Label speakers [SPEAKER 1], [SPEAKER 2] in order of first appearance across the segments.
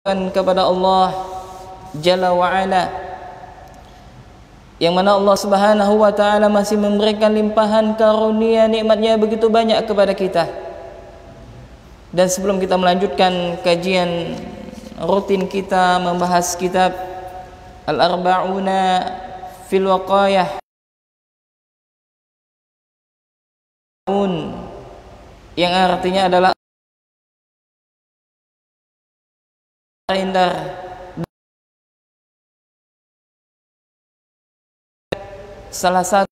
[SPEAKER 1] kepada Allah Jalla wa'ala, yang mana Allah Subhanahu wa ta'ala masih memberikan limpahan karunia nikmatnya begitu banyak kepada kita. Dan sebelum kita melanjutkan kajian rutin kita membahas kitab Al-Arba'una fil Waqayah, yang artinya adalah salah satu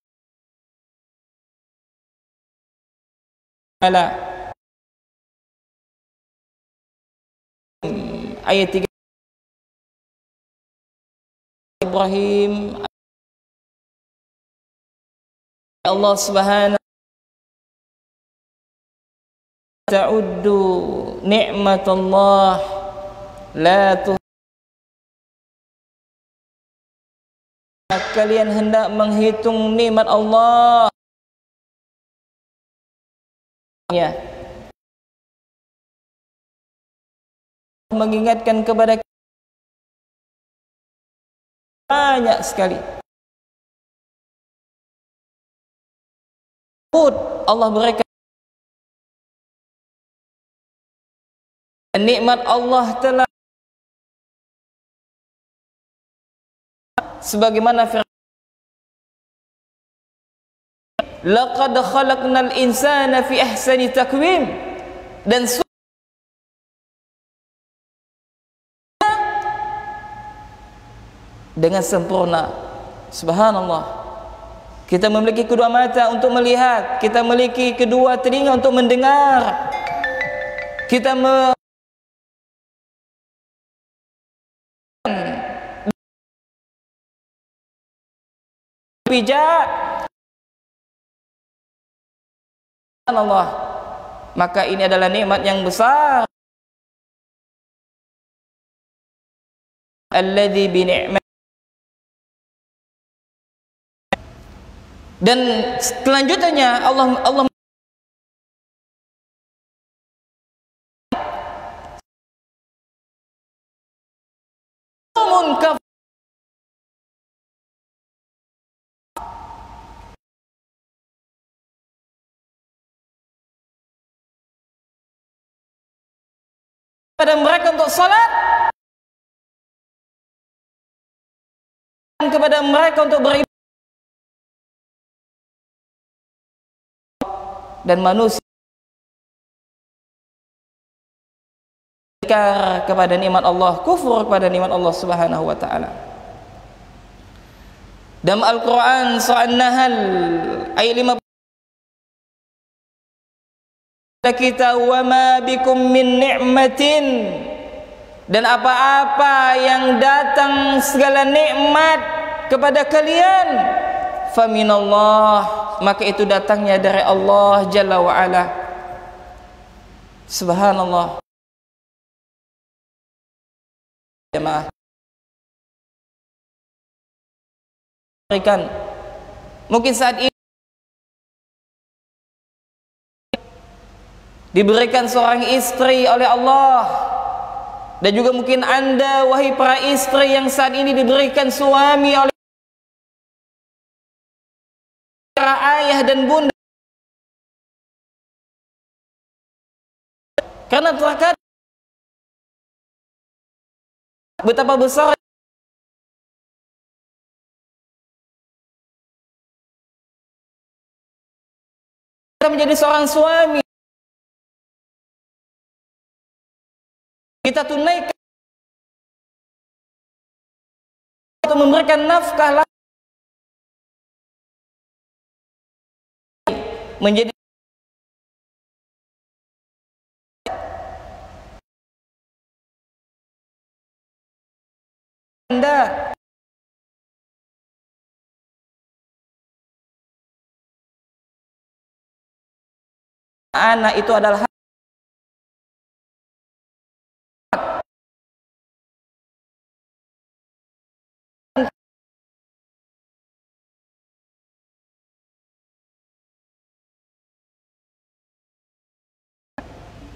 [SPEAKER 1] ayat 3 Ibrahim, Allah Subhanahu ta'uddu ni'matallah la tu, kalian hendak menghitung nikmat Allah ya, mengingatkan kepada kita banyak sekali. Allah berikan nikmat, Allah telah sebagaimana firman, laqad khalaqnal insana fi ahsani taqwim, dan dengan sempurna. Subhanallah. Kita memiliki kedua mata untuk melihat, kita memiliki kedua telinga untuk mendengar, kita pijak. Allah, maka ini adalah nikmat yang besar. Alladzi bi ni'mat. Dan kelanjutannya Allah pada mereka untuk salat, kepada mereka untuk beribadah, dan manusia kepada nikmat Allah, kufur kepada nikmat Allah Subhanahu wa ta'ala. Dalam Al-Quran surah An-Nahl ayat 50, kita wa ma bikum min ni'matin, dan apa-apa yang datang segala nikmat kepada kalian, faminallah, maka itu datangnya dari Allah Jalla wa'ala. Subhanallah. Jemaah, mungkin saat ini diberikan seorang istri oleh Allah, dan juga mungkin Anda wahai para istri yang saat ini diberikan suami oleh para ayah dan bunda, karena terkadang betapa besar kita menjadi seorang suami, kita tunaikan untuk memberikan nafkah menjadi Anda anak itu adalah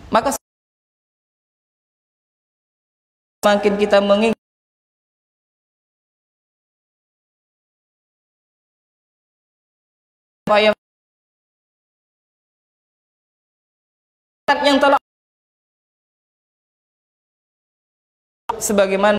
[SPEAKER 1] maka Makin kita mengingat yang telah sebagaimana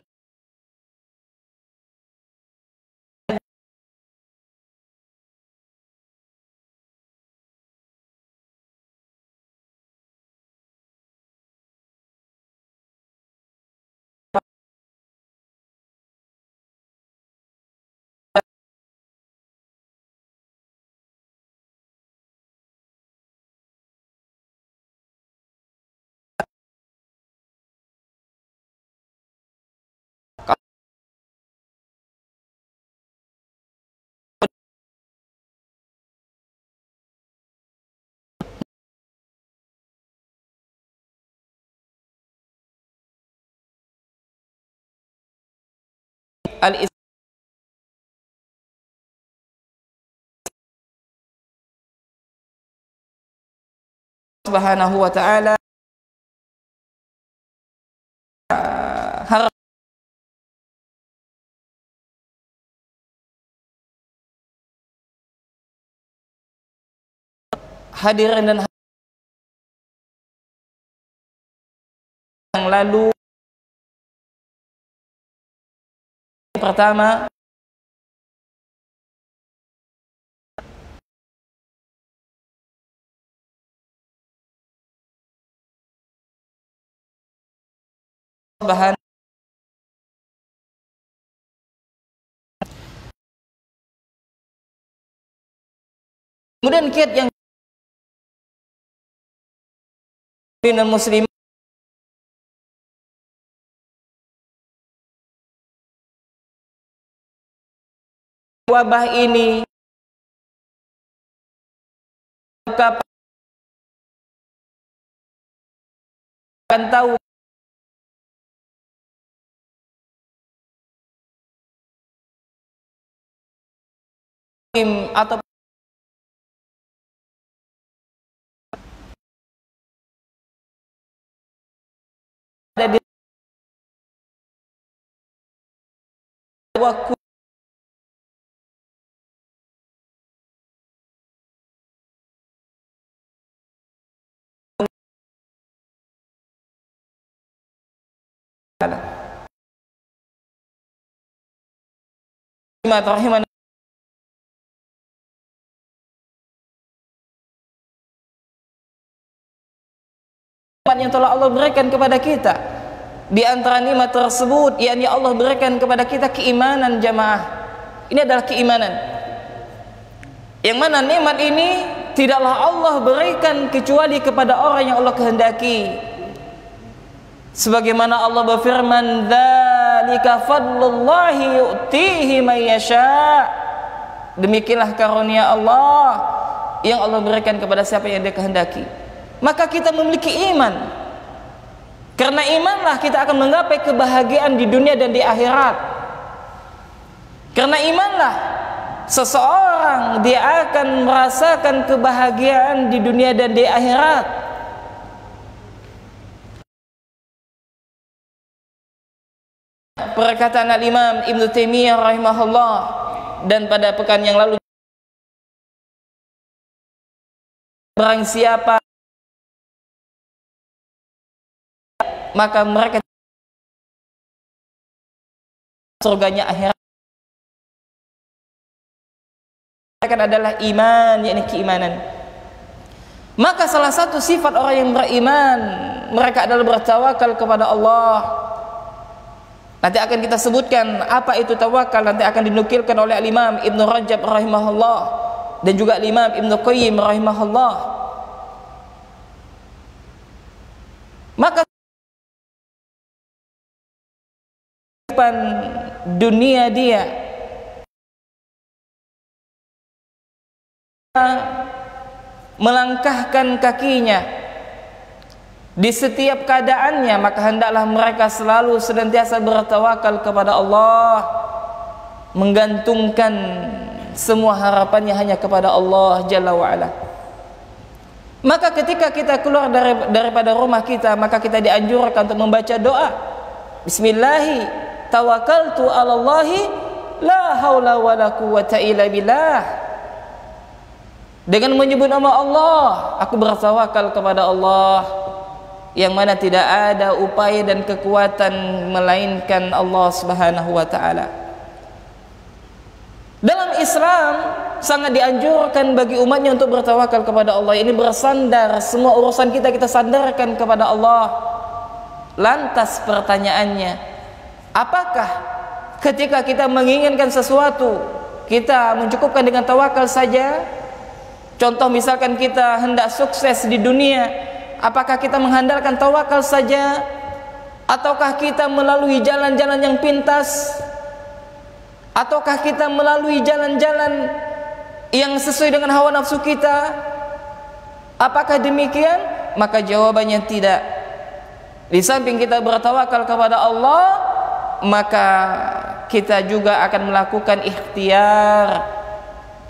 [SPEAKER 1] al-Islam Subhanahu wa ta'ala hadirin dan yang lalu. Pertama, bahan kemudian kiat yang dan muslim wabah ini akan tahu atau ada di waktu rahimah yang telah Allah berikan kepada kita. Di antara nikmat tersebut yakni Allah berikan kepada kita keimanan jamaah. Ini adalah keimanan yang mana nikmat ini tidaklah Allah berikan kecuali kepada orang yang Allah kehendaki. Sebagaimana Allah berfirman, "Dzalika fadlullahi yu'tihi may yasha." Demikianlah karunia Allah yang Allah berikan kepada siapa yang Dia kehendaki. Maka kita memiliki iman. Karena imanlah kita akan menggapai kebahagiaan di dunia dan di akhirat. Karena imanlah seseorang dia akan merasakan kebahagiaan di dunia dan di akhirat. Perkataan Al-Imam Ibnu Taimiyah rahimahullah, dan pada pekan yang lalu, barang siapa maka mereka surganya akhirat akan adalah iman, yakni keimanan. Maka salah satu sifat orang yang beriman, mereka adalah bertawakal kepada Allah. Nanti akan kita sebutkan apa itu tawakal, nanti akan dinukilkan oleh Al-Imam Ibnu Rajab rahimahullah dan juga Al-Imam Ibnu Qayyim rahimahullah. Maka dunia dia melangkahkan kakinya di setiap keadaannya, maka hendaklah mereka selalu senantiasa bertawakal kepada Allah, menggantungkan semua harapannya hanya kepada Allah Jalla wa'ala. Maka ketika kita keluar daripada rumah kita, maka kita dianjurkan untuk membaca doa. Bismillahi tawakkaltu 'alallahi la haula wala quwwata illa billah. Dengan menyebut nama Allah, aku bertawakal kepada Allah, yang mana tidak ada upaya dan kekuatan melainkan Allah Subhanahu wa taala. Dalam Islam sangat dianjurkan bagi umatnya untuk bertawakal kepada Allah. Ini bersandar, semua urusan kita sandarkan kepada Allah. Lantas pertanyaannya, apakah ketika kita menginginkan sesuatu, kita mencukupkan dengan tawakal saja? Contoh misalkan kita hendak sukses di dunia, apakah kita mengandalkan tawakal saja? Ataukah kita melalui jalan-jalan yang pintas? Ataukah kita melalui jalan-jalan yang sesuai dengan hawa nafsu kita? Apakah demikian? Maka jawabannya tidak. Di samping kita bertawakal kepada Allah, maka kita juga akan melakukan ikhtiar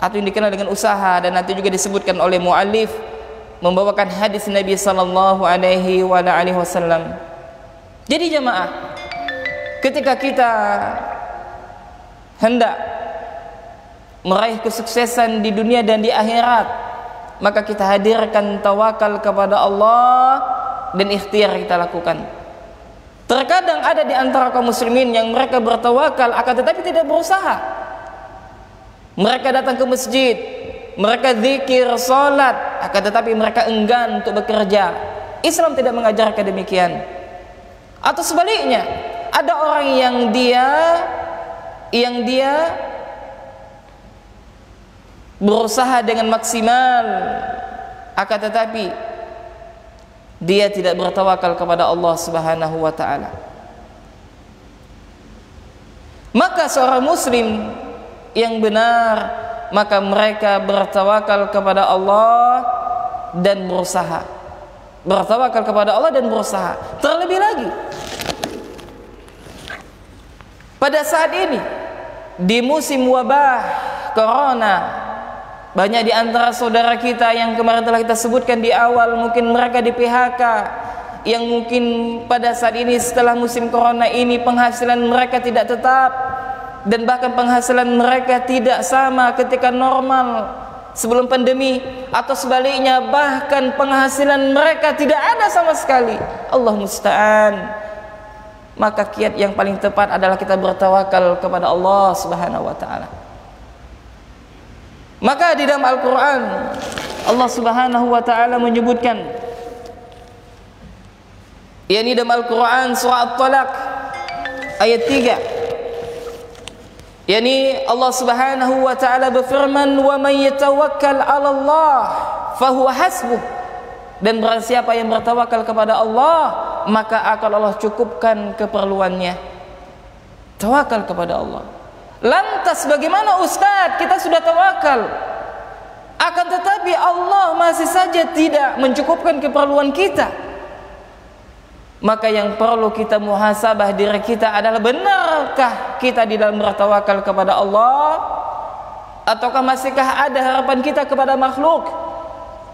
[SPEAKER 1] atau yang dikenal dengan usaha, dan nanti juga disebutkan oleh muallif membawakan hadis Nabi sallallahu alaihi wasallam. Jadi jamaah, ketika kita hendak meraih kesuksesan di dunia dan di akhirat, maka kita hadirkan tawakal kepada Allah dan ikhtiar kita lakukan. Terkadang ada di antara kaum muslimin yang mereka bertawakal akan tetapi tidak berusaha. Mereka datang ke masjid, mereka zikir, salat, akan tetapi mereka enggan untuk bekerja. Islam tidak mengajarkan demikian. Atau sebaliknya, ada orang yang dia berusaha dengan maksimal, akan tetapi dia tidak bertawakal kepada Allah Subhanahu wa taala. Maka seorang muslim yang benar, maka mereka bertawakal kepada Allah dan berusaha. Bertawakal kepada Allah dan berusaha. Terlebih lagi pada saat ini di musim wabah corona, banyak di antara saudara kita yang kemarin telah kita sebutkan di awal, mungkin mereka di PHK, yang mungkin pada saat ini setelah musim corona ini penghasilan mereka tidak tetap, dan bahkan penghasilan mereka tidak sama ketika normal sebelum pandemi, atau sebaliknya bahkan penghasilan mereka tidak ada sama sekali. Allah musta'an. Maka kiat yang paling tepat adalah kita bertawakal kepada Allah Subhanahu wa taala. Maka di dalam Al-Qur'an Allah Subhanahu wa taala menyebutkan, yakni dalam Al-Qur'an surah At-Talaq ayat 3, yakni Allah Subhanahu wa taala berfirman, wa may yatawakkal 'ala Allah fahuwa hasbuh, dan barang siapa yang bertawakal kepada Allah, maka akan Allah cukupkan keperluannya. Tawakal kepada Allah. Lantas bagaimana Ustaz, kita sudah tawakal, akan tetapi Allah masih saja tidak mencukupkan keperluan kita. Maka yang perlu kita muhasabah diri kita adalah, benarkah kita di dalam bertawakal kepada Allah, ataukah masihkah ada harapan kita kepada makhluk?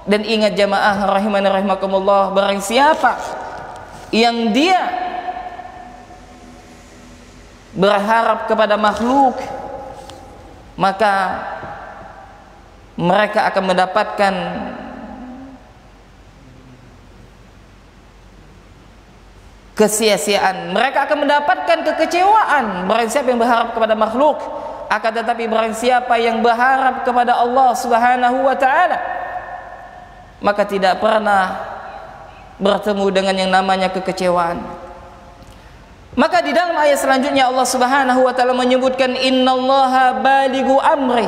[SPEAKER 1] Dan ingat jamaah rahimani rahimakumullah, barang siapa yang dia berharap kepada makhluk, maka mereka akan mendapatkan kesia-siaan, mereka akan mendapatkan kekecewaan. Barang siapa yang berharap kepada makhluk, akan tetapi barang siapa yang berharap kepada Allah Subhanahu wa taala, maka tidak pernah bertemu dengan yang namanya kekecewaan. Maka di dalam ayat selanjutnya Allah Subhanahu wa taala menyebutkan, innallaha balighu amri,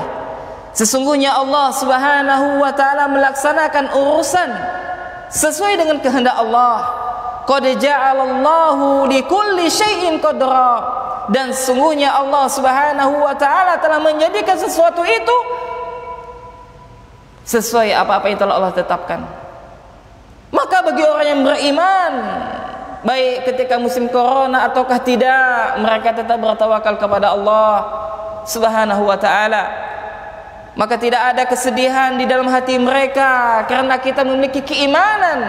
[SPEAKER 1] sesungguhnya Allah Subhanahu wa taala melaksanakan urusan sesuai dengan kehendak Allah. Qad ja'alallahu likulli syai'in qadra, dan sungguhnya Allah Subhanahu wa taala telah menjadikan sesuatu itu sesuai apa-apa yang telah Allah tetapkan. Maka bagi orang yang beriman, baik ketika musim corona ataukah tidak, mereka tetap bertawakal kepada Allah Subhanahu wa taala. Maka tidak ada kesedihan di dalam hati mereka karena kita memiliki keimanan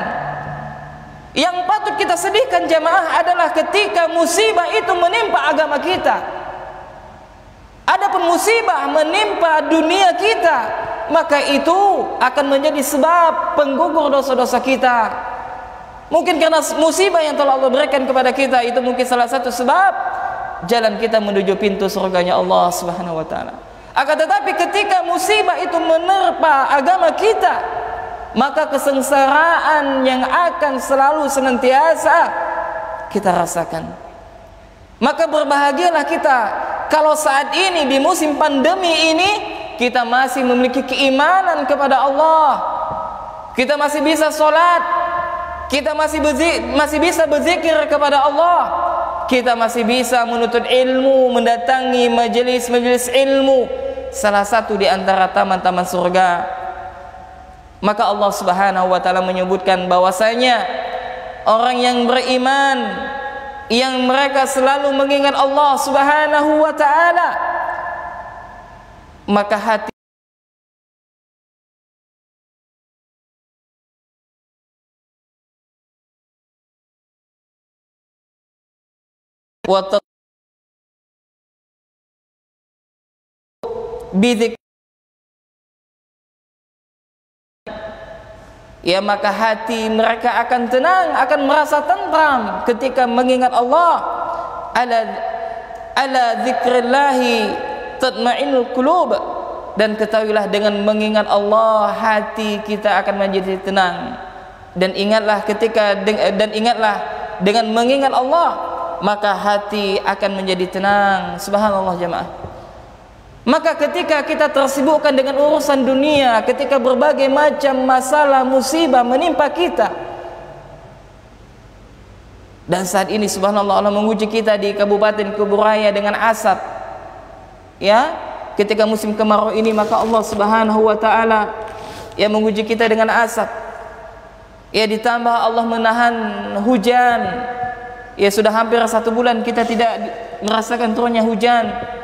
[SPEAKER 1] Yang patut kita sedihkan jamaah adalah ketika musibah itu menimpa agama kita. Adapun musibah menimpa dunia kita, maka itu akan menjadi sebab penggugur dosa-dosa kita. Mungkin karena musibah yang telah Allah berikan kepada kita, itu mungkin salah satu sebab jalan kita menuju pintu surganya Allah Subhanahu wa taala. Akan tetapi ketika musibah itu menerpa agama kita, maka kesengsaraan yang akan selalu senantiasa kita rasakan. Maka berbahagialah kita kalau saat ini di musim pandemi ini kita masih memiliki keimanan kepada Allah. Kita masih bisa sholat, kita masih bisa berzikir kepada Allah, kita masih bisa menuntut ilmu, mendatangi majelis-majelis ilmu, salah satu di antara taman-taman surga. Maka Allah Subhanahu wa taala menyebutkan bahwasanya orang yang beriman, yang mereka selalu mengingat Allah Subhanahu wa taala, maka hati wa bidzikr, ya maka hati mereka akan tenang, akan merasa tentram ketika mengingat Allah. Ala dzikrillahi tatma'innul qulub, dan ketahuilah dengan mengingat Allah hati kita akan menjadi tenang. Dan ingatlah dengan mengingat Allah maka hati akan menjadi tenang. Subhanallah jemaah. Maka ketika kita tersibukkan dengan urusan dunia, ketika berbagai macam masalah musibah menimpa kita, dan saat ini subhanallah Allah menguji kita di Kabupaten Kuburaya dengan asap, ya, ketika musim kemarau ini, maka Allah Subhanahu wa taala yang menguji kita dengan asap, ya, ditambah Allah menahan hujan, ya, sudah hampir 1 bulan kita tidak merasakan turunnya hujan.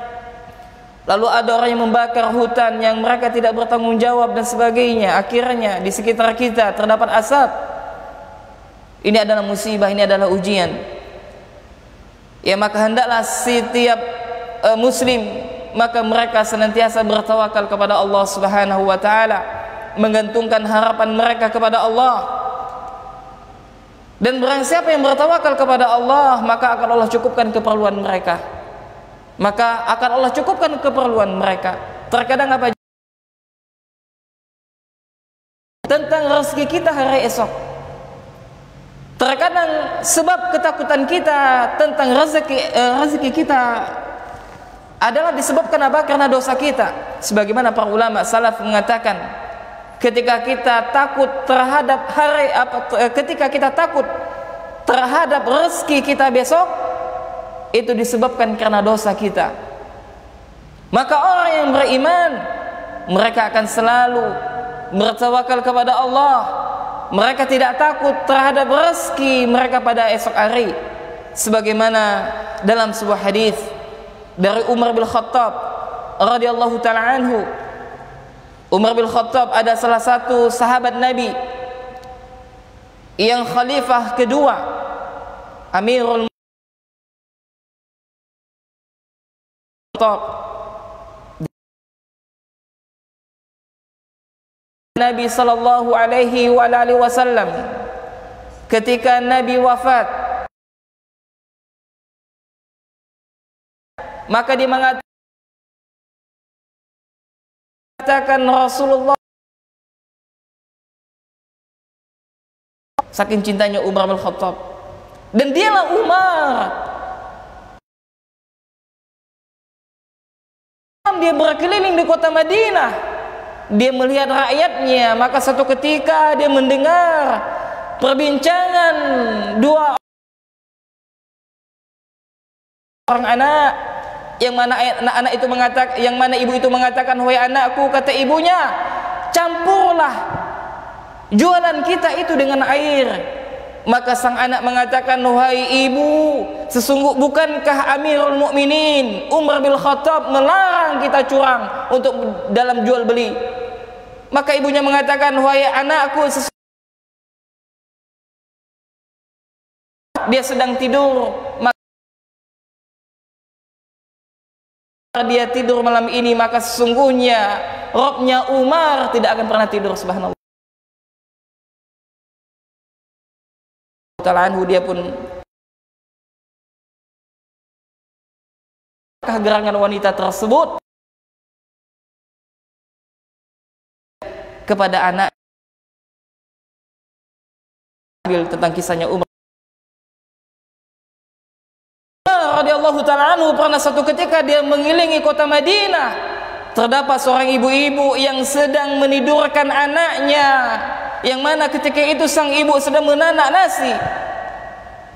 [SPEAKER 1] Lalu ada orang yang membakar hutan yang mereka tidak bertanggung jawab dan sebagainya. Akhirnya di sekitar kita terdapat asap. Ini adalah musibah, ini adalah ujian. Ya, maka hendaklah setiap muslim, maka mereka senantiasa bertawakal kepada Allah Subhanahu wa taala, menggantungkan harapan mereka kepada Allah. Dan barang siapa yang bertawakal kepada Allah, maka akan Allah cukupkan keperluan mereka. Maka akan Allah cukupkan keperluan mereka. Terkadang apa? Tentang rezeki kita hari esok. Terkadang sebab ketakutan kita tentang rezeki kita adalah disebabkan apa? Karena dosa kita. Sebagaimana para ulama salaf mengatakan, ketika kita takut terhadap ketika kita takut terhadap rezeki kita besok, itu disebabkan karena dosa kita. Maka orang yang beriman, mereka akan selalu bertawakal kepada Allah. Mereka tidak takut terhadap rezeki mereka pada esok hari. Sebagaimana dalam sebuah hadis dari Umar bin Khattab radhiyallahu taala anhu. Umar bin Khattab ada salah satu sahabat Nabi yang khalifah kedua, Amirul Nabi sallallahu alaihi wa alihi wasallam. Ketika Nabi wafat, maka dia mengatakan Rasulullah, saking cintanya Umar bin Khattab, dan dialah Umar. Dia berkeliling di kota Madinah, dia melihat rakyatnya. Maka satu ketika dia mendengar perbincangan 2 orang anak, yang mana anak itu mengatakan, yang mana ibu itu mengatakan, "Wahai anakku," kata ibunya, "campurlah jualan kita itu dengan air." Maka sang anak mengatakan, "Wahai ibu, bukankah Amirul Mukminin Umar bin Khattab melarang kita curang untuk dalam jual beli?" Maka ibunya mengatakan, "Wahai anakku, dia sedang tidur, maka dia tidur malam ini, maka sesungguhnya Robnya Umar tidak akan pernah tidur. Subhanallah ta'ala anhu, dia pun gerangan wanita tersebut kepada anak tentang kisahnya Umar radhiyallahu ta'ala anhu. Pernah satu ketika dia mengelilingi kota Madinah, terdapat seorang ibu-ibu yang sedang menidurkan anaknya, yang mana ketika itu sang ibu sedang menanak nasi.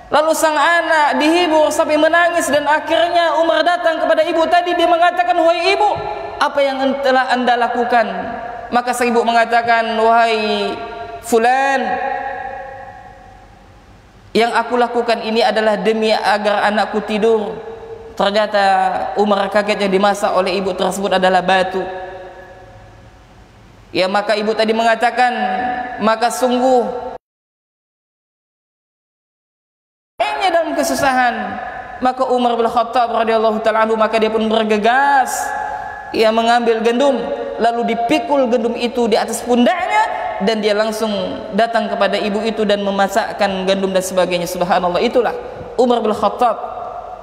[SPEAKER 1] Lalu sang anak dihibur sampai menangis, dan akhirnya Umar datang kepada ibu tadi. Dia mengatakan, "Wahai ibu, apa yang telah anda lakukan?" Maka sang ibu mengatakan, "Wahai fulan, yang aku lakukan ini adalah demi agar anakku tidur." Ternyata Umar kaget, yang dimasak oleh ibu tersebut adalah batu. Ya, maka ibu tadi mengatakan, maka sungguh dalam kesusahan. Maka Umar bin Khattab radhiyallahu ta'ala anhu, maka dia pun bergegas, ia mengambil gandum, lalu dipikul gandum itu di atas pundaknya, dan dia langsung datang kepada ibu itu dan memasakkan gandum dan sebagainya. Subhanallah, itulah Umar bin Khattab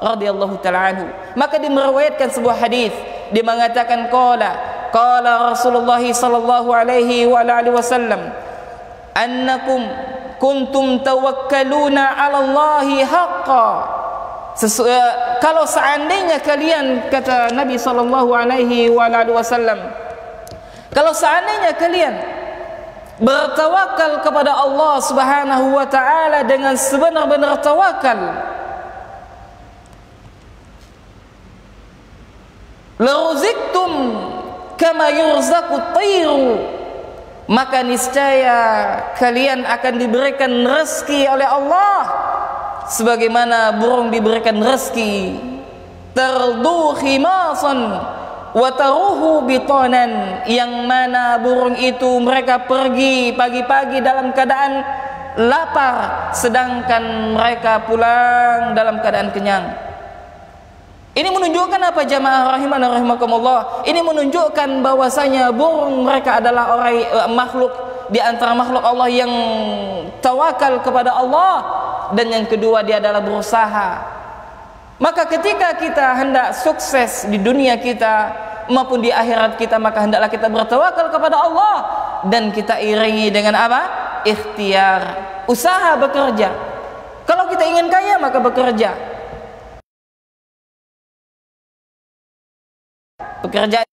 [SPEAKER 1] radhiyallahu ta'ala anhu. Maka dia meriwayatkan sebuah hadis, dia mengatakan, qala Rasulullah sallallahu alaihi wa alihi wasallam, annakum kuntum tawakkaluna 'ala Allahi haqqan. Kalau seandainya kalian, kata Nabi sallallahu alaihi wa alihi wasallam, kalau seandainya kalian bertawakal kepada Allah Subhanahu wa taala dengan sebenar-benar tawakal, la ruziktum kama yurzaqut tayru, maka niscaya kalian akan diberikan rezeki oleh Allah sebagaimana burung diberikan rezeki. Tardu khimasan wa taruhu bitanan, yang mana burung itu mereka pergi pagi-pagi dalam keadaan lapar, sedangkan mereka pulang dalam keadaan kenyang. Ini menunjukkan apa, jamaah rahimana rahimakumullah? Ini menunjukkan bahwasanya burung mereka adalah orang makhluk di antara makhluk Allah yang tawakal kepada Allah, dan yang kedua dia adalah berusaha. Maka ketika kita hendak sukses di dunia kita maupun di akhirat kita, maka hendaklah kita bertawakal kepada Allah, dan kita iringi dengan apa? Ikhtiar, usaha, bekerja. Kalau kita ingin kaya, maka bekerja. Pekerjaan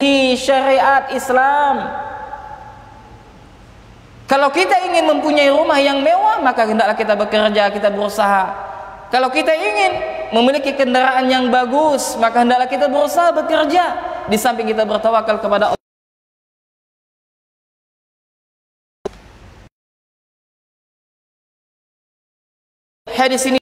[SPEAKER 1] di syariat Islam. Kalau kita ingin mempunyai rumah yang mewah, maka hendaklah kita bekerja, kita berusaha. Kalau kita ingin memiliki kendaraan yang bagus, maka hendaklah kita berusaha bekerja, di samping kita bertawakal kepada Allah. Hadis ini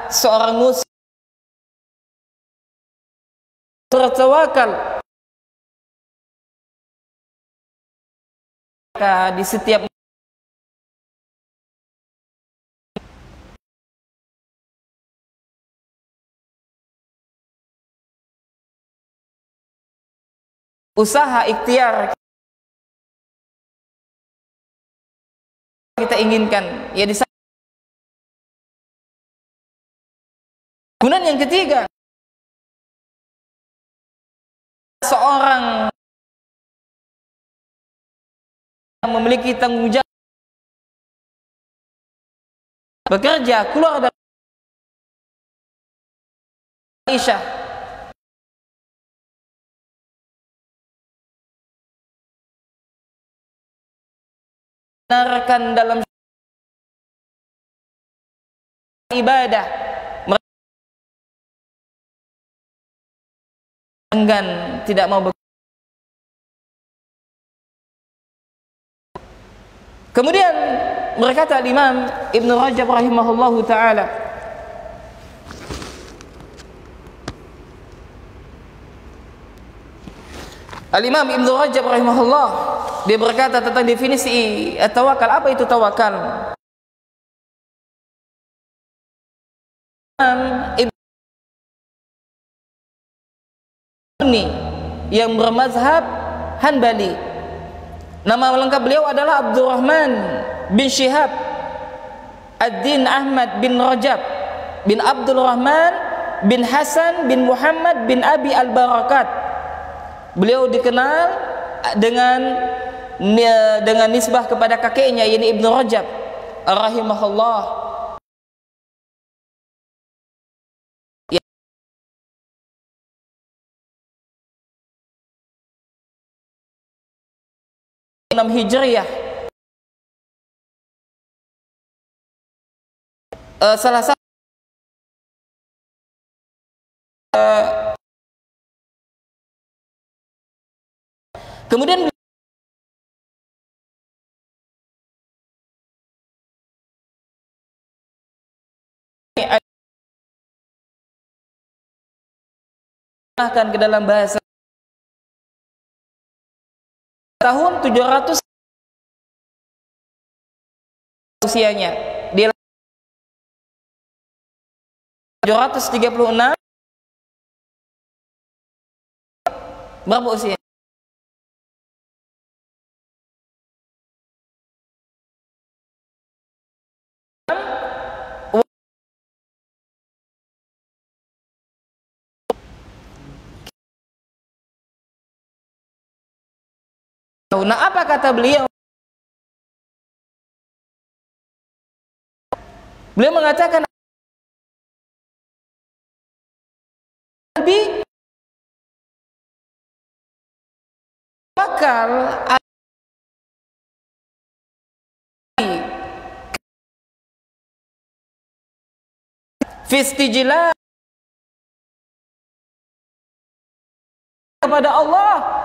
[SPEAKER 1] seorang muslim bertawakal di setiap usaha, ikhtiar kita inginkan, ya di kemudian yang ketiga, seorang yang memiliki tanggung jawab bekerja keluar dari Aisyah benarkan dalam ibadah, enggan, tidak mau bekerja. Kemudian berkata Imam Ibn Rajab rahimahullahu ta'ala, Al-Imam Ibnu Rajab rahimahullah, dia berkata tentang definisi tawakal. Apa itu tawakal? Ini yang bermazhab Hanbali. Nama lengkap beliau adalah Abdurrahman bin Syihab Ad-Din Ahmad bin Rajab bin Abdul Rahman bin Hasan bin Muhammad bin Abi Al-Barakat. Beliau dikenal dengan nisbah kepada kakeknya, yakni Ibnu Rajab rahimahullah. Hijriyah, salah satu kemudian akan ke dalam bahasa tahun 700 usianya, dia 736. Berapa usia? Nah, apa kata beliau? Beliau mengatakan Nabi bakal fistijlah kepada Allah.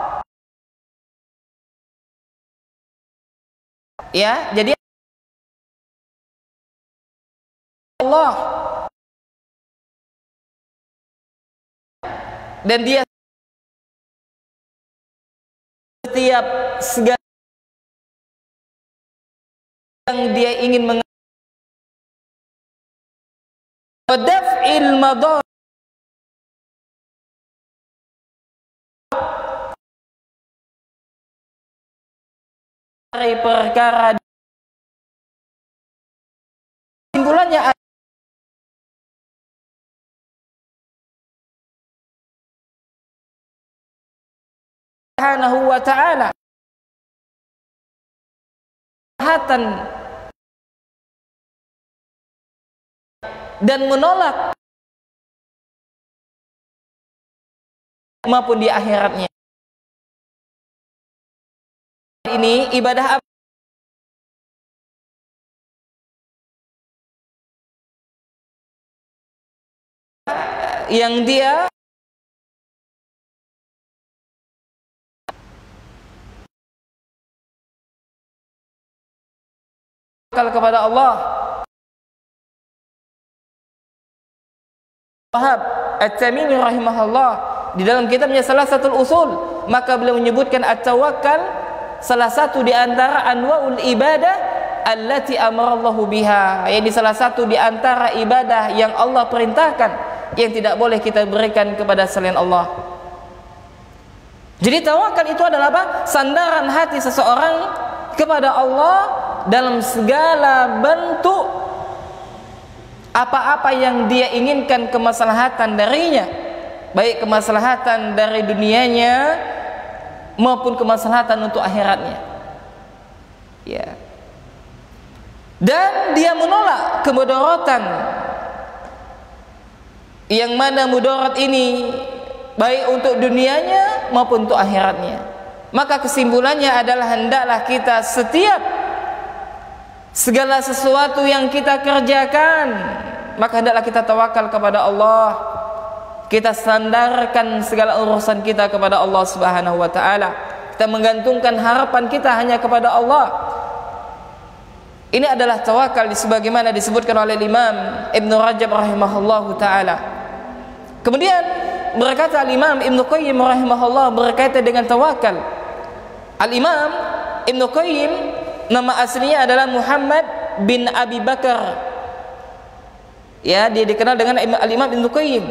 [SPEAKER 1] Ya, jadi Allah dan dia setiap segala yang dia ingin daf'il madar dari perkara. Simpulannya Subhanahu wa ta'ala dan menolak maupun di akhiratnya. Ini ibadah apa? Yang dia kepada Allah. Wahab At-Tamimi rahimahullah di dalam kitabnya Salasatul Usul, maka beliau menyebutkan at-tawakkal salah satu di antara anwaul ibadah allati amarallahu biha, yaitu salah satu di antara ibadah yang Allah perintahkan yang tidak boleh kita berikan kepada selain Allah. Jadi tawakal itu adalah apa? Sandaran hati seseorang kepada Allah dalam segala bentuk apa-apa yang dia inginkan kemaslahatan darinya, baik kemaslahatan dari dunianya maupun kemaslahatan untuk akhiratnya. Ya. Dan dia menolak kemudaratan, yang mana mudarat ini baik untuk dunianya maupun untuk akhiratnya. Maka kesimpulannya adalah hendaklah kita setiap segala sesuatu yang kita kerjakan, maka hendaklah kita tawakal kepada Allah. Kita sandarkan segala urusan kita kepada Allah Subhanahu wa ta'ala. Kita menggantungkan harapan kita hanya kepada Allah. Ini adalah tawakal sebagaimana disebutkan oleh Imam Ibnu Rajab rahimahullahu ta'ala. Kemudian berkata Al-Imam Ibnu Qayyim rahimahullah berkaitan dengan tawakal. Al-Imam Ibnu Qayyim nama aslinya adalah Muhammad bin Abi Bakar. Ya, dia dikenal dengan Al-Imam Ibnu Qayyim.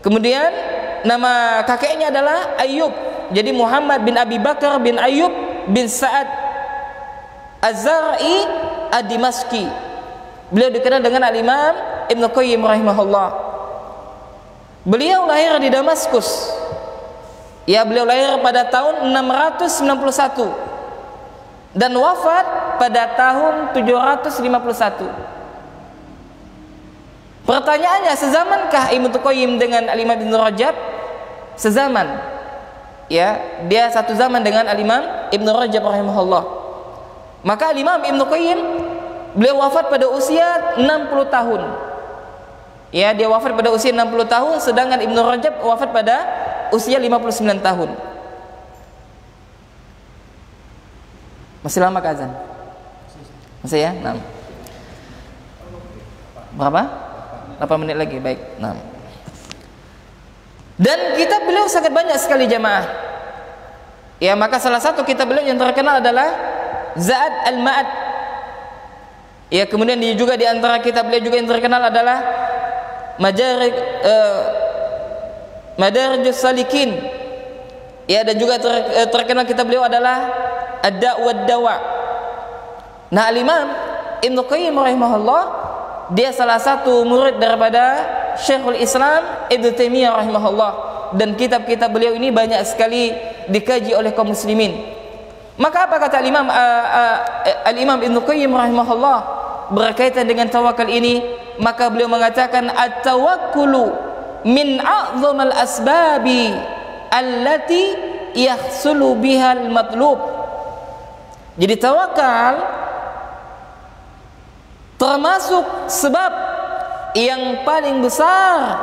[SPEAKER 1] Kemudian nama kakeknya adalah Ayyub. Jadi Muhammad bin Abi Bakar bin Ayyub bin Sa'ad Az-Zar'i Ad-Dimashqi. Beliau dikenal dengan Al-Imam Ibnu Qayyim rahimahullah. Beliau lahir di Damaskus. Ya, beliau lahir pada tahun 691 dan wafat pada tahun 751. Pertanyaannya, sezamankah Ibnu Qayyim dengan Al-Imam Ibnu Rajab? Sezaman. Ya, dia satu zaman dengan Al-Imam Ibnu Rajab rahimahullah. Maka Al-Imam Ibnu Qayyim beliau wafat pada usia 60 tahun. Ya, dia wafat pada usia 60 tahun, sedangkan Ibnu Rajab wafat pada usia 59 tahun. Masih lama ke azan? Masih ya? 6. Berapa? 8 menit lagi, baik. 6. Dan kitab beliau sangat banyak sekali jamaah. Ya, maka salah satu kitab beliau yang terkenal adalah Za'ad Al-Ma'ad. Ya, kemudian juga di antara kitab beliau juga yang terkenal adalah Madarijus Salikin. Ya, dan juga terkenal kitab beliau adalah Ad-Da' wad-Dawa. Nah, Al-Imam Ibnu Qayyim rahimahullah, dia salah satu murid daripada Syekhul Islam Ibnu Taimiyah rahimahullah, dan kitab-kitab beliau ini banyak sekali dikaji oleh kaum muslimin. Maka apa kata Al-Imam Ibnu Qayyim rahimahullah berkaitan dengan tawakal ini? Maka beliau mengatakan, at-tawakkulu min a'dhamal asbabi allati yahsulu bihal matlub. Jadi tawakal termasuk sebab yang paling besar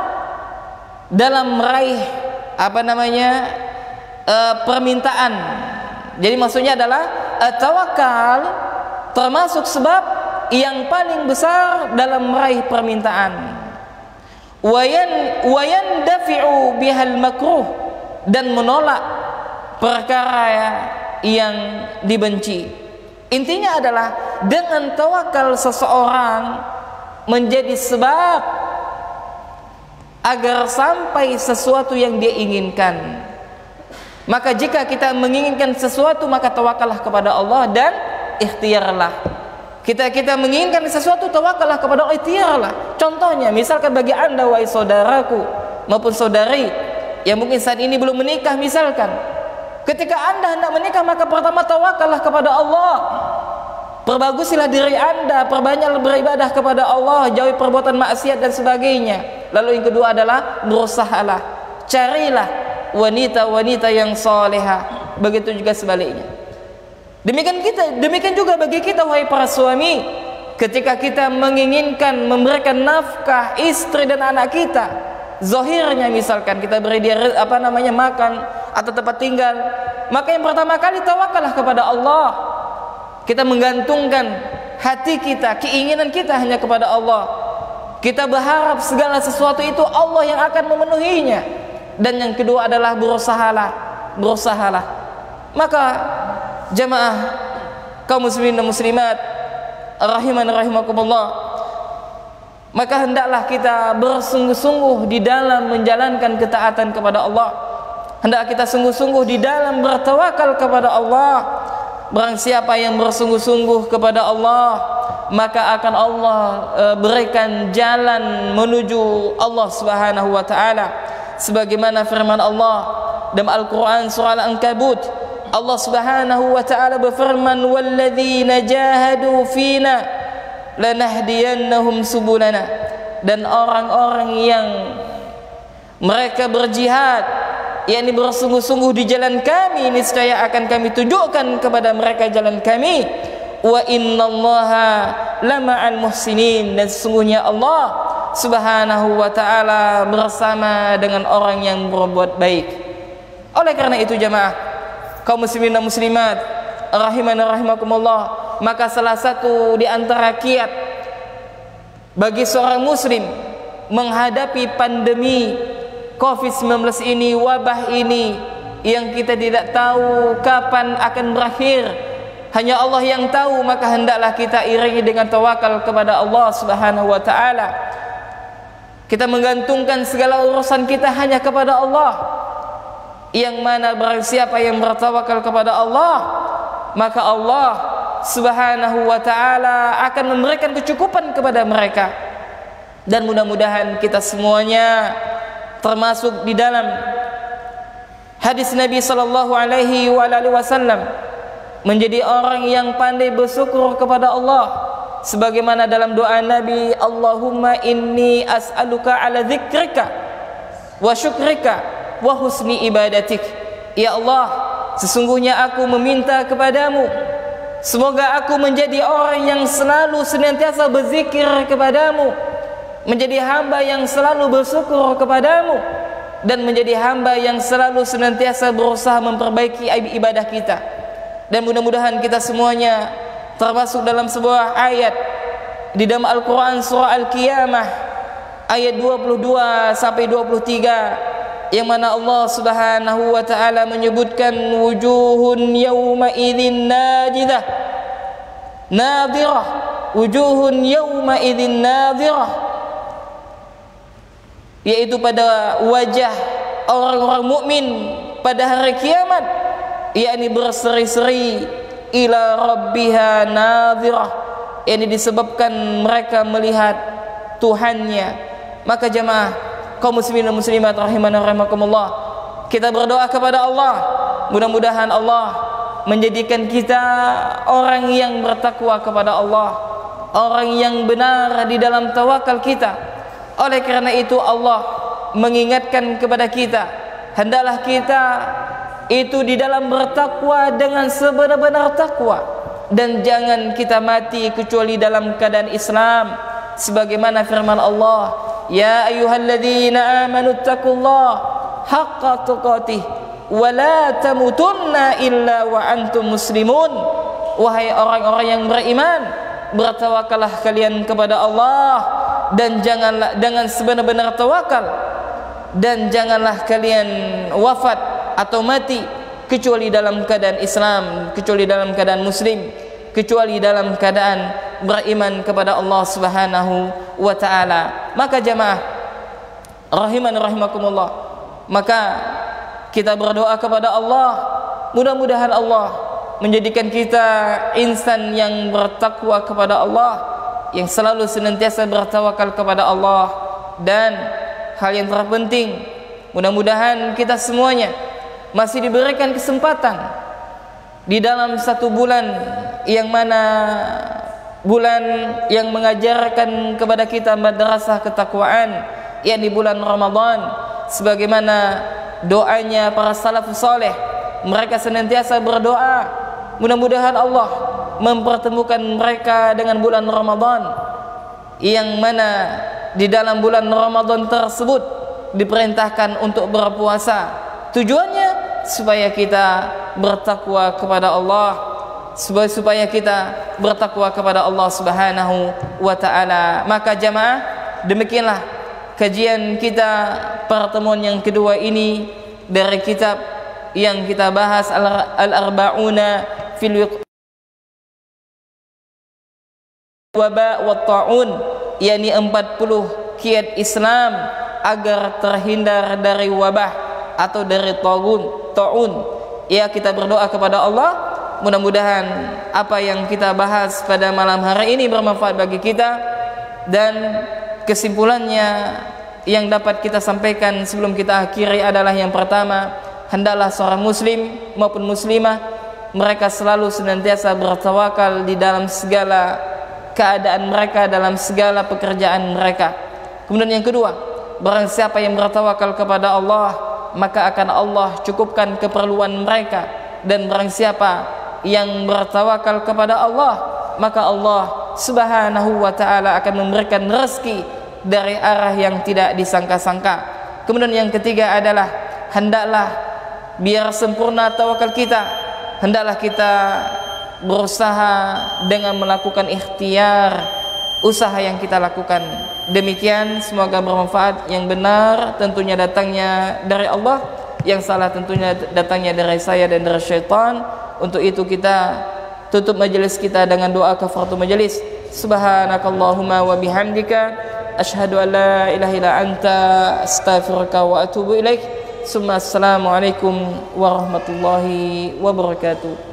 [SPEAKER 1] dalam meraih permintaan. Jadi maksudnya adalah tawakal termasuk sebab yang paling besar dalam meraih permintaan. Wayan dafi'u bihal makruh, dan menolak perkara yang dibenci. Intinya adalah dengan tawakal seseorang menjadi sebab agar sampai sesuatu yang dia inginkan. Maka jika kita menginginkan sesuatu, maka tawakallah kepada Allah dan ikhtiarlah. Kita menginginkan sesuatu, tawakallah kepada Allah, ikhtiarlah. Contohnya, misalkan bagi Anda wahai saudaraku maupun saudari yang mungkin saat ini belum menikah, misalkan ketika Anda hendak menikah, maka pertama tawakallah kepada Allah. Perbagusilah diri Anda, perbanyaklah beribadah kepada Allah, jauhi perbuatan maksiat dan sebagainya. Lalu yang kedua adalah berusahalah, carilah wanita-wanita yang salehah. Begitu juga sebaliknya. Demikian juga bagi kita wahai para suami, ketika kita menginginkan memberikan nafkah istri dan anak kita, zahirnya misalkan kita beri dia makan atau tempat tinggal, maka yang pertama kali tawakallah kepada Allah. Kita menggantungkan hati kita, keinginan kita hanya kepada Allah. Kita berharap segala sesuatu itu Allah yang akan memenuhinya. Dan yang kedua adalah berusahalah. Maka jamaah kaum muslimin dan muslimat rahiman rahimakumullah, maka hendaklah kita bersungguh-sungguh di dalam menjalankan ketaatan kepada Allah. Hendaklah kita sungguh-sungguh di dalam bertawakal kepada Allah. Barang siapa yang bersungguh-sungguh kepada Allah, maka akan Allah berikan jalan menuju Allah Subhanahu wa taala. Sebagaimana firman Allah dalam Al-Qur'an surah Al-Ankabut, Allah Subhanahu wa taala berfirman, "Walladzina jahadu fina lanahdiyannahum subulana." Dan orang-orang yang mereka berjihad, yakni bersungguh-sungguh di jalan kami, niscaya akan kami tunjukkan kepada mereka jalan kami. Wa innallaha lama'al muhsinin, dan sesungguhnya Allah Subhanahu wa taala bersama dengan orang yang berbuat baik. Oleh karena itu jamaah kaum muslimin dan muslimat rahimana rahimakumullah, maka salah satu di antara kiat bagi seorang muslim menghadapi pandemi COVID-19 ini, wabah ini yang kita tidak tahu kapan akan berakhir, hanya Allah yang tahu, maka hendaklah kita iringi dengan tawakal kepada Allah Subhanahu wa taala. Kita menggantungkan segala urusan kita hanya kepada Allah, yang mana barang siapa yang bertawakal kepada Allah, maka Allah Subhanahu wa taala akan memberikan kecukupan kepada mereka. Dan mudah-mudahan kita semuanya termasuk di dalam hadis Nabi sallallahu alaihi wasallam, menjadi orang yang pandai bersyukur kepada Allah, sebagaimana dalam doa Nabi, Allahumma inni as'aluka ala dzikrika wa syukrika wa husni ibadatik. Ya Allah, sesungguhnya aku meminta kepadamu, semoga aku menjadi orang yang selalu senantiasa berzikir kepadamu, menjadi hamba yang selalu bersyukur kepadamu, dan menjadi hamba yang selalu senantiasa berusaha memperbaiki ibadah kita. Dan mudah-mudahan kita semuanya termasuk dalam sebuah ayat di dalam Al-Quran surah Al-Qiyamah ayat 22 sampai 23, yang mana Allah Subhanahu wa taala menyebutkan wujuhun yawma idzin najidah nadirah, wujuhun yawma idzin nadirah, yaitu pada wajah orang-orang mukmin pada hari kiamat, yakni berseri-seri, ila rabbiha nadhirah, yakni disebabkan mereka melihat Tuhannya. Maka jamaah kaum muslimin dan muslimat rahimana rahimakumullah, kita berdoa kepada Allah, mudah-mudahan Allah menjadikan kita orang yang bertakwa kepada Allah, orang yang benar di dalam tawakal kita. Oleh karena itu Allah mengingatkan kepada kita, hendaklah kita itu di dalam bertakwa dengan sebenar-benar takwa, dan jangan kita mati kecuali dalam keadaan Islam, sebagaimana firman Allah, ya ayyuhalladzina amanu taqullaha haqqa tuqatih wa la tamutunna illa wa antum muslimun. Wahai orang-orang yang beriman, bertawakallah kalian kepada Allah, dan janganlah dengan sebenar-benar tawakal, dan janganlah kalian wafat atau mati kecuali dalam keadaan Islam, kecuali dalam keadaan muslim, kecuali dalam keadaan beriman kepada Allah Subhanahu wa taala. Maka jamaah rahiman rahimakumullah, maka kita berdoa kepada Allah, mudah-mudahan Allah menjadikan kita insan yang bertakwa kepada Allah, yang selalu senantiasa bertawakal kepada Allah. Dan hal yang terpenting, mudah-mudahan kita semuanya masih diberikan kesempatan di dalam satu bulan, yang mana bulan yang mengajarkan kepada kita madrasah ketakwaan, yakni bulan Ramadan. Sebagaimana doanya para salafus saleh, mereka senantiasa berdoa, mudah-mudahan Allah mempertemukan mereka dengan bulan Ramadan, yang mana di dalam bulan Ramadan tersebut diperintahkan untuk berpuasa. Tujuannya supaya kita bertakwa kepada Allah, supaya kita bertakwa kepada Allah Subhanahu wa taala. Maka jamaah, demikianlah kajian kita pertemuan yang kedua ini dari kitab yang kita bahas, Al-Arba'una fil waba wa ta'un, yakni 40 kiat Islam agar terhindar dari wabah atau dari ta'un. Ya, kita berdoa kepada Allah, mudah-mudahan apa yang kita bahas pada malam hari ini bermanfaat bagi kita. Dan kesimpulannya yang dapat kita sampaikan sebelum kita akhiri adalah, yang pertama, hendaklah seorang muslim maupun muslimah mereka selalu senantiasa bertawakal di dalam segala keadaan mereka, dalam segala pekerjaan mereka. Kemudian yang kedua, barang siapa yang bertawakal kepada Allah, maka akan Allah cukupkan keperluan mereka. Dan barang siapa yang bertawakal kepada Allah, maka Allah Subhanahu wa taala akan memberikan rezeki dari arah yang tidak disangka-sangka. Kemudian yang ketiga adalah, hendaklah biar sempurna tawakal kita, hendaklah kita berusaha dengan melakukan ikhtiar usaha yang kita lakukan. Demikian, semoga bermanfaat. Yang benar tentunya datangnya dari Allah, yang salah tentunya datangnya dari saya dan dari syaitan. Untuk itu kita tutup majelis kita dengan doa kafaratul majelis. Subhanakallahumma wa bihamdika asyhadu an la ilaha illa anta astaghfiruka wa atubu ilaik. Assalamualaikum warahmatullahi wabarakatuh.